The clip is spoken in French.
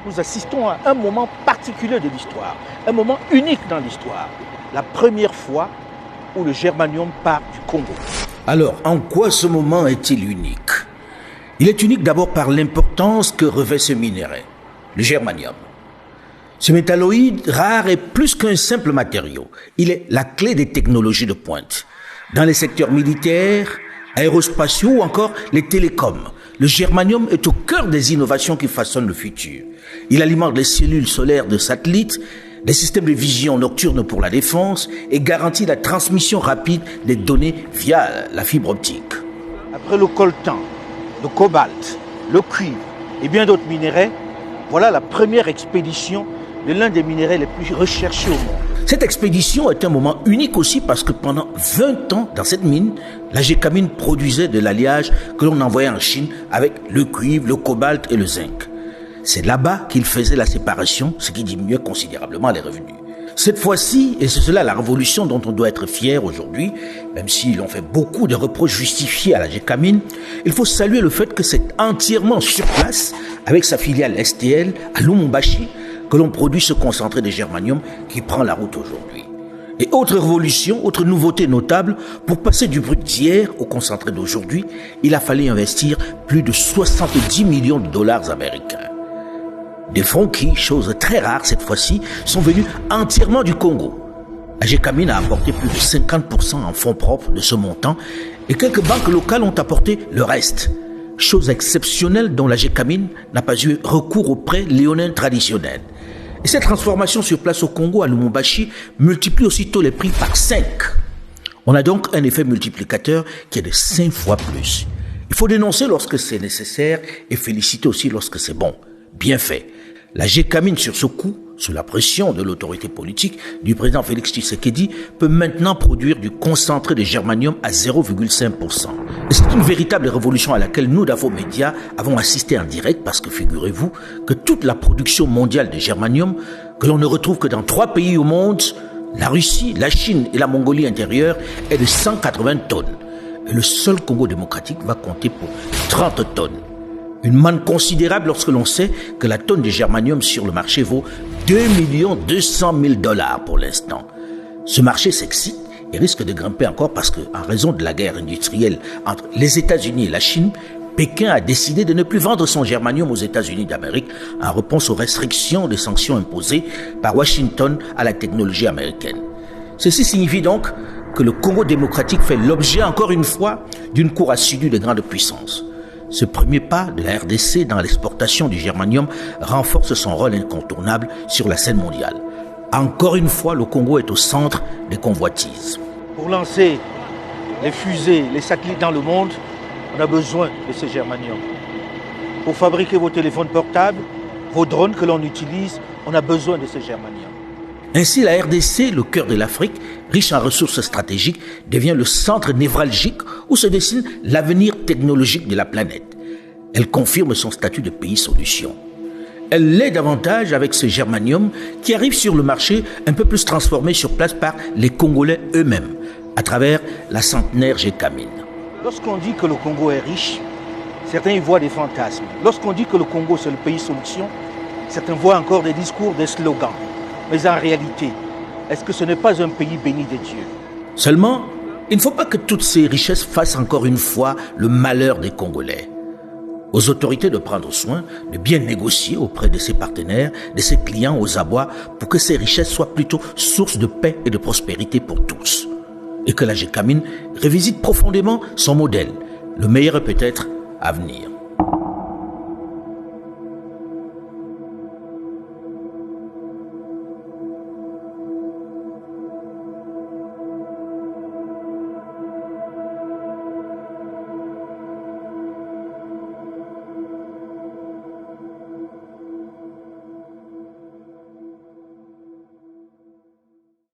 nous assistons à un moment particulier de l'histoire, un moment unique dans l'histoire, la première fois où le germanium part du Congo. Alors, en quoi ce moment est-il unique? Il est unique d'abord par l'importance que revêt ce minerai, le germanium. Ce métalloïde rare est plus qu'un simple matériau. Il est la clé des technologies de pointe. Dans les secteurs militaires, aérospatiaux ou encore les télécoms, le germanium est au cœur des innovations qui façonnent le futur. Il alimente les cellules solaires de satellites, des systèmes de vision nocturne pour la défense et garantit la transmission rapide des données via la fibre optique. Après le coltan, le cobalt, le cuivre et bien d'autres minéraux, voilà la première expédition de l'un des minéraux les plus recherchés au monde. Cette expédition est un moment unique aussi parce que pendant 20 ans, dans cette mine, la Gécamine produisait de l'alliage que l'on envoyait en Chine avec le cuivre, le cobalt et le zinc. C'est là-bas qu'il faisait la séparation, ce qui diminuait considérablement les revenus. Cette fois-ci, et c'est cela la révolution dont on doit être fier aujourd'hui, même si l'on fait beaucoup de reproches justifiés à la Gécamine, il faut saluer le fait que c'est entièrement sur place, avec sa filiale STL à Lumumbashi, que l'on produit ce concentré de germanium qui prend la route aujourd'hui. Et autre révolution, autre nouveauté notable, pour passer du brut d'hier au concentré d'aujourd'hui, il a fallu investir plus de 70 millions de dollars américains. Des fonds qui, chose très rare cette fois-ci, sont venus entièrement du Congo. La Gécamine a apporté plus de 50% en fonds propres de ce montant et quelques banques locales ont apporté le reste. Chose exceptionnelle dont la Gécamine n'a pas eu recours aux prêts léonins traditionnels. Et cette transformation sur place au Congo, à Lumumbashi, multiplie aussitôt les prix par 5. On a donc un effet multiplicateur qui est de 5 fois plus. Il faut dénoncer lorsque c'est nécessaire et féliciter aussi lorsque c'est bon. Bien fait. La Gécamine sur ce coup, sous la pression de l'autorité politique du président Félix Tshisekedi, peut maintenant produire du concentré de germanium à 0,5%. Et c'est une véritable révolution à laquelle nous, d'Afo Média, avons assisté en direct parce que figurez-vous que toute la production mondiale de germanium, que l'on ne retrouve que dans 3 pays au monde, la Russie, la Chine et la Mongolie intérieure, est de 180 tonnes. Et le seul Congo démocratique va compter pour 30 tonnes. Une manne considérable lorsque l'on sait que la tonne de germanium sur le marché vaut 2 200 000 $ pour l'instant. Ce marché s'excite et risque de grimper encore parce que, en raison de la guerre industrielle entre les États-Unis et la Chine, Pékin a décidé de ne plus vendre son germanium aux États-Unis d'Amérique en réponse aux restrictions des sanctions imposées par Washington à la technologie américaine. Ceci signifie donc que le Congo démocratique fait l'objet encore une fois d'une cour assidue de grandes puissances. Ce premier pas de la RDC dans l'exportation du germanium renforce son rôle incontournable sur la scène mondiale. Encore une fois, le Congo est au centre des convoitises. Pour lancer les fusées, les satellites dans le monde, on a besoin de ce germanium. Pour fabriquer vos téléphones portables, vos drones que l'on utilise, on a besoin de ce germanium. Ainsi, la RDC, le cœur de l'Afrique, riche en ressources stratégiques, devient le centre névralgique où se dessine l'avenir technologique de la planète. Elle confirme son statut de pays solution. Elle l'est davantage avec ce germanium qui arrive sur le marché un peu plus transformé sur place par les Congolais eux-mêmes, à travers la centenaire Gécamine. Lorsqu'on dit que le Congo est riche, certains y voient des fantasmes. Lorsqu'on dit que le Congo c'est le pays solution, certains voient encore des discours, des slogans. Mais en réalité, est-ce que ce n'est pas un pays béni de Dieu? Seulement, il ne faut pas que toutes ces richesses fassent encore une fois le malheur des Congolais. Aux autorités de prendre soin, de bien négocier auprès de ses partenaires, de ses clients aux abois, pour que ces richesses soient plutôt source de paix et de prospérité pour tous. Et que la Gécamine revisite profondément son modèle. Le meilleur est peut-être à venir.